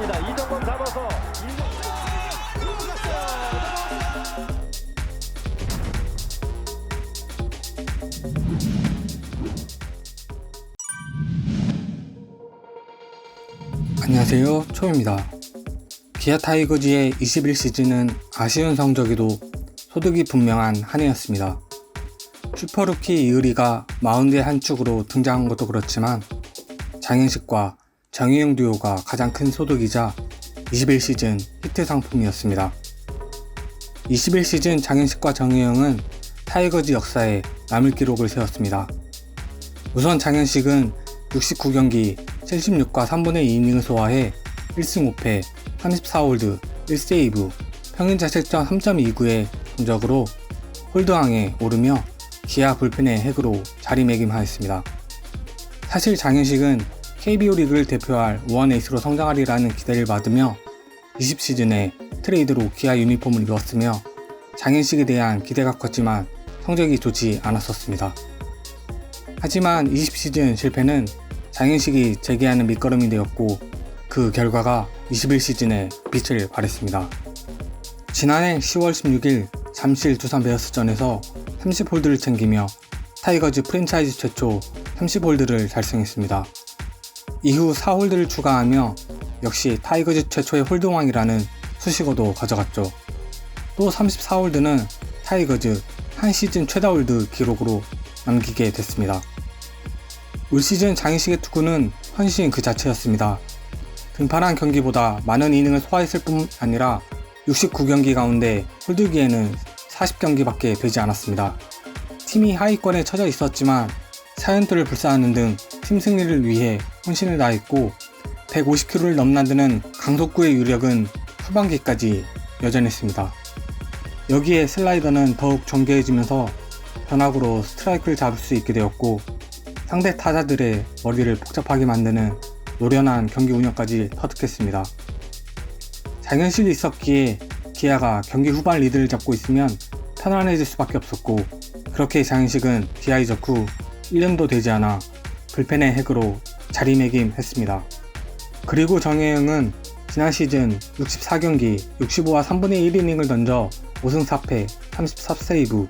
잡았습니다. 이동건 잡아서 안녕하세요, 초입니다. 기아 타이거즈의 21시즌은 아쉬운 성적에도 소득이 분명한 한 해였습니다. 슈퍼루키 이의리가 마운드의 한 축으로 등장한 것도 그렇지만 장현식과 정희영 듀오가 가장 큰 소득이자 21시즌 히트 상품이었습니다. 21시즌 장현식과 정희영은 타이거즈 역사에 남을 기록을 세웠습니다. 우선 장현식은 69경기 76과 3분의 2이닝을 소화해 1승 5패 34홀드 1세이브 평균 자책점 3.29의 성적으로 홀드왕에 오르며 기아 불펜의 핵으로 자리매김하였습니다. 사실 장현식은 KBO 리그를 대표할 우원에이스로 성장하리라는 기대를 받으며 20시즌에 트레이드로 기아 유니폼을 입었으며 장현식에 대한 기대가 컸지만 성적이 좋지 않았었습니다. 하지만 20시즌 실패는 장현식이 재기하는 밑거름이 되었고 그 결과가 21시즌에 빛을 발했습니다. 지난해 10월 16일 잠실 두산 베어스전에서 30홀드를 챙기며 타이거즈 프랜차이즈 최초 30홀드를 달성했습니다. 이후 4홀드를 추가하며 역시 타이거즈 최초의 홀드왕이라는 수식어도 가져갔죠. 또 34홀드는 타이거즈 한 시즌 최다 홀드 기록으로 남기게 됐습니다. 올 시즌 장현식의 투구는 헌신 그 자체였습니다. 등판한 경기보다 많은 이닝을 소화했을 뿐 아니라 69경기 가운데 홀드기에는 40경기밖에 되지 않았습니다. 팀이 하위권에 처져 있었지만 사연들을 불사하는 등 팀 승리를 위해 혼신을 다했고 150km를 넘나드는 강속구의 유력은 후반기까지 여전했습니다. 여기에 슬라이더는 더욱 정교해지면서 변화구로 스트라이크를 잡을 수 있게 되었고 상대 타자들의 머리를 복잡하게 만드는 노련한 경기 운영까지 터득했습니다. 장현식이 있었기에 기아가 경기 후반 리드를 잡고 있으면 편안해질 수밖에 없었고 그렇게 장현식은 기아 이적 후 1년도 되지 않아 불펜의 핵으로 자리매김했습니다. 그리고 정혜영은 지난 시즌 64경기 65와 3분의 1이닝을 던져 5승 4패 34세이브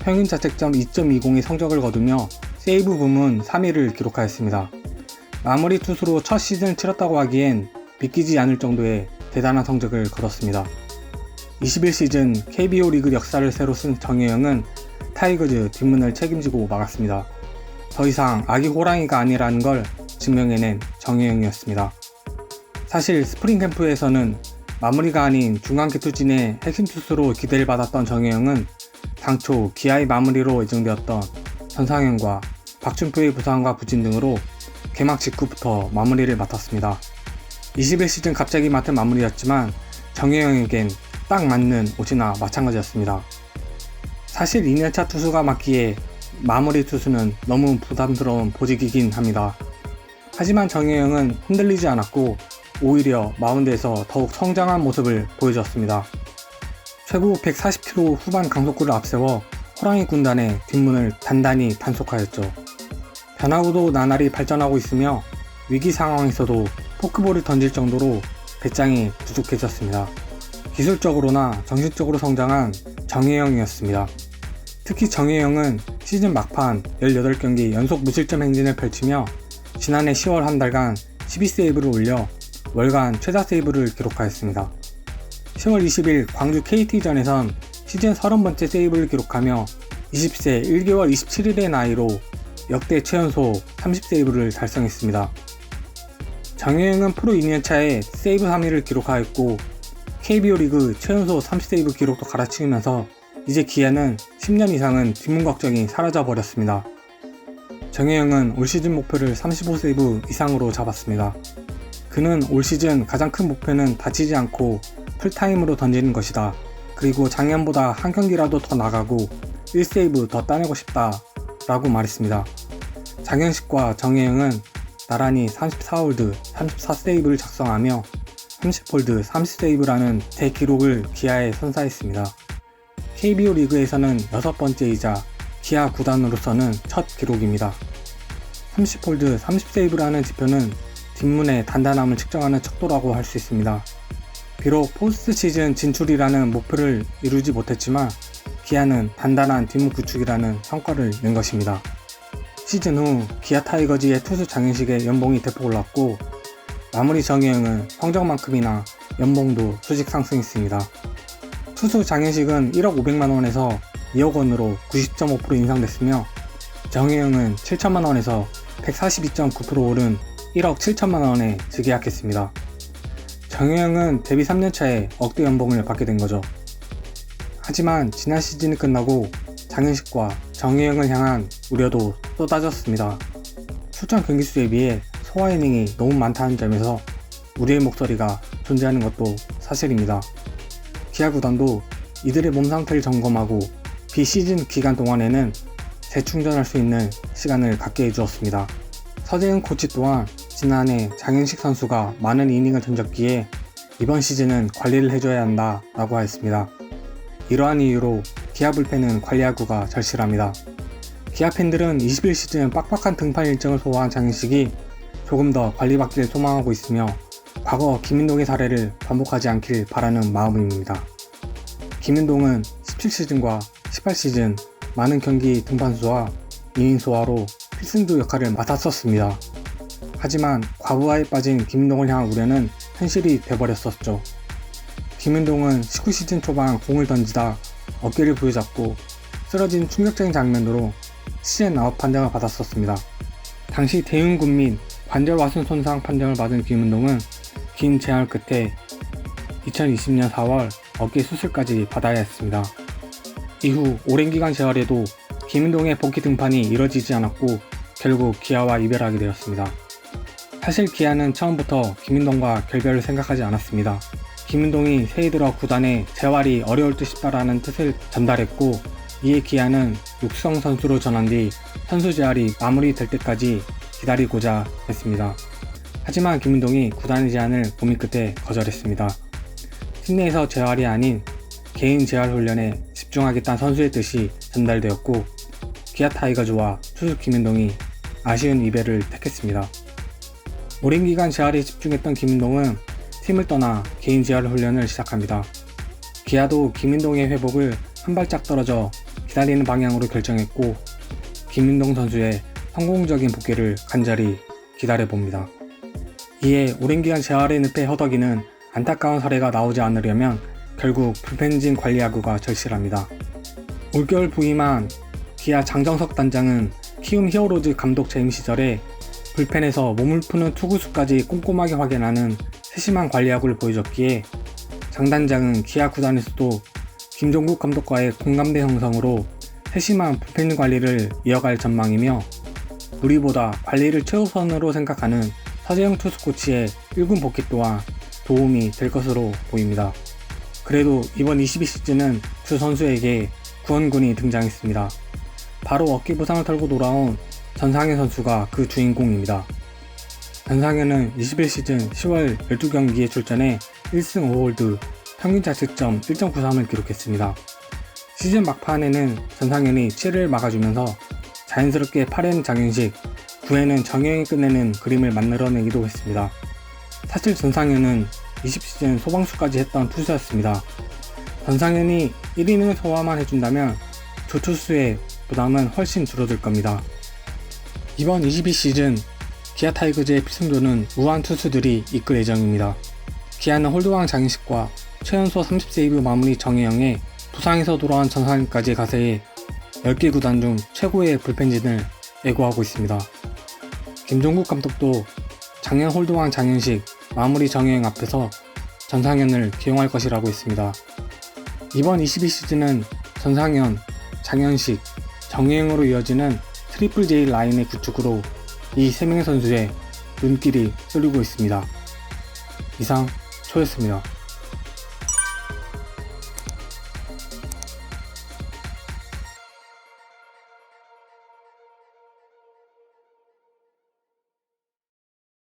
평균 자책점 2.20의 성적을 거두며 세이브 부문 3위를 기록하였습니다. 마무리 투수로 첫 시즌을 치렀다고 하기엔 믿기지 않을 정도의 대단한 성적을 거뒀습니다. 21시즌 KBO 리그 역사를 새로 쓴 정혜영은 타이거즈 뒷문을 책임지고 막았습니다. 더 이상 아기 호랑이가 아니라는 걸 증명해낸 정혜영이었습니다. 사실 스프링 캠프에서는 마무리가 아닌 중간기 투진의 핵심 투수로 기대를 받았던 정혜영은 당초 기아의 마무리로 예정되었던 전상현과 박준표의 부상과 부진 등으로 개막 직후부터 마무리를 맡았습니다. 21시즌 갑자기 맡은 마무리였지만 정혜영에겐 딱 맞는 옷이나 마찬가지였습니다. 사실 2년차 투수가 맡기에 마무리 투수는 너무 부담스러운 보직이긴 합니다. 하지만 정혜영은 흔들리지 않았고 오히려 마운드에서 더욱 성장한 모습을 보여줬습니다. 최고 140km 후반 강속구를 앞세워 호랑이 군단의 뒷문을 단단히 단속하였죠. 변화구도 나날이 발전하고 있으며 위기 상황에서도 포크볼을 던질 정도로 배짱이 부족해졌습니다. 기술적으로나 정신적으로 성장한 정혜영이었습니다. 특히 정혜영은 시즌 막판 18경기 연속 무실점 행진을 펼치며 지난해 10월 한 달간 12세이브를 올려 월간 최다 세이브를 기록하였습니다. 10월 20일 광주 KT전에선 시즌 30번째 세이브를 기록하며 20세 1개월 27일의 나이로 역대 최연소 30세이브를 달성했습니다. 정혜영은 프로 2년차에 세이브 3위를 기록하였고 KBO 리그 최연소 30세이브 기록도 갈아치우면서 이제 기아는 10년 이상은 뒷문 걱정이 사라져버렸습니다. 정혜영은 올 시즌 목표를 35세이브 이상으로 잡았습니다. 그는 올 시즌 가장 큰 목표는 다치지 않고 풀타임으로 던지는 것이다. 그리고 작년보다 한 경기라도 더 나가고 1세이브 더 따내고 싶다 라고 말했습니다. 장현식과 정혜영은 나란히 34홀드 34세이브를 작성하며 30홀드 30세이브라는 대기록을 기아에 선사했습니다. KBO 리그에서는 6번째이자 기아 구단으로서는 첫 기록입니다. 30홀드 30세이브라는 지표는 뒷문의 단단함을 측정하는 척도라고 할 수 있습니다. 비록 포스트 시즌 진출이라는 목표를 이루지 못했지만 기아는 단단한 뒷문 구축이라는 성과를 낸 것입니다. 시즌 후 기아 타이거즈의 투수 장현식의 연봉이 대폭 올랐고 마무리 정혜영은 성적만큼이나 연봉도 수직 상승했습니다. 투수 장현식은 1억 500만원에서 2억원으로 90.5% 인상됐으며 정혜영은 7천만원에서 142.9% 오른 1억 7천만원에 재계약했습니다. 정혜영은 데뷔 3년차에 억대 연봉을 받게 된 거죠. 하지만 지난 시즌이 끝나고 장현식과 정혜영을 향한 우려도 쏟아졌습니다. 출전 경기수에 비해 소화 이닝이 너무 많다는 점에서 우려의 목소리가 존재하는 것도 사실입니다. 기아 구단도 이들의 몸 상태를 점검하고 비시즌 기간 동안에는 재충전할 수 있는 시간을 갖게 해주었습니다. 서재은 코치 또한 지난해 장현식 선수가 많은 이닝을 던졌기에 이번 시즌은 관리를 해줘야 한다 라고 하였습니다. 이러한 이유로 기아 불펜은 관리하기가 절실합니다. 기아 팬들은 21시즌 빡빡한 등판 일정을 소화한 장현식이 조금 더 관리받기를 소망하고 있으며 과거 김윤동의 사례를 반복하지 않길 바라는 마음입니다. 김윤동은 17시즌과 18시즌 많은 경기 등판수와 이닝 소화로 필승조 역할을 맡았었습니다. 하지만 과부하에 빠진 김윤동을 향한 우려는 현실이 돼버렸었죠. 김윤동은 19시즌 초반 공을 던지다 어깨를 부여잡고 쓰러진 충격적인 장면으로 시즌 아웃 판정을 받았었습니다. 당시 대흉근 및 관절 와순 손상 판정을 받은 김윤동은 긴 재활 끝에 2020년 4월 어깨 수술까지 받아야 했습니다. 이후 오랜 기간 재활에도 김윤동의 복귀 등판이 이뤄지지 않았고 결국 기아와 이별하게 되었습니다. 사실 기아는 처음부터 김윤동과 결별을 생각하지 않았습니다. 김윤동이 새해 들어 구단에 재활이 어려울 듯 싶다라는 뜻을 전달했고 이에 기아는 육성 선수로 전환 뒤 선수 재활이 마무리될 때까지 기다리고자 했습니다. 하지만 김윤동이 구단의 제안을 고민 끝에 거절했습니다. 팀 내에서 재활이 아닌 개인 재활 훈련에 집중하겠다는 선수의 뜻이 전달되었고 기아 타이거즈와 투수 김윤동이 아쉬운 이별을 택했습니다. 오랜 기간 재활에 집중했던 김윤동은 팀을 떠나 개인 재활 훈련을 시작합니다. 기아도 김윤동의 회복을 한 발짝 떨어져 기다리는 방향으로 결정했고 김윤동 선수의 성공적인 복귀를 간절히 기다려봅니다. 이에 오랜 기간 재활의 늪에 허덕이는 안타까운 사례가 나오지 않으려면 결국 불펜진 관리 야구가 절실합니다. 올겨울 부임한 기아 장정석 단장은 키움 히어로즈 감독 재임 시절에 불펜에서 몸을 푸는 투구수까지 꼼꼼하게 확인하는 세심한 관리 야구를 보여줬기에 장 단장은 기아 구단에서도 김종국 감독과의 공감대 형성으로 세심한 불펜 관리를 이어갈 전망이며 무리보다 관리를 최우선으로 생각하는 서재영 투수 코치의 1군 복귀 또한 도움이 될 것으로 보입니다. 그래도 이번 22시즌은 두 선수에게 구원군이 등장했습니다. 바로 어깨 부상을 털고 돌아온 전상현 선수가 그 주인공입니다. 전상현은 21시즌 10월 12경기에 출전해 1승 5홀드, 평균 자책점 1.93을 기록했습니다. 시즌 막판에는 전상현이 7회를 막아주면서 자연스럽게 8회는 장현식, 9회는 정혜영이 끝내는 그림을 만들어내기도 했습니다. 사실 전상현은 20시즌 소방수까지 했던 투수였습니다. 전상현이 1이닝을 소화만 해준다면 두 투수의 부담은 훨씬 줄어들 겁니다. 이번 22시즌 기아 타이거즈의 필승조는 우한 투수들이 이끌 예정입니다. 기아는 홀드왕 장현식과 최연소 30세이브 마무리 정혜영에 부상에서 돌아온 전상현까지 가세해 10개 구단 중 최고의 불펜진을 애고하고 있습니다. 김종국 감독도 작년 홀드왕 장현식, 마무리 정혜영 앞에서 전상현을 기용할 것이라고 했습니다. 이번 22시즌은 전상현, 장현식, 정혜영으로 이어지는 트리플 J 라인의 구축으로 이 3명의 선수의 눈길이 쏠리고 있습니다. 이상 초였습니다.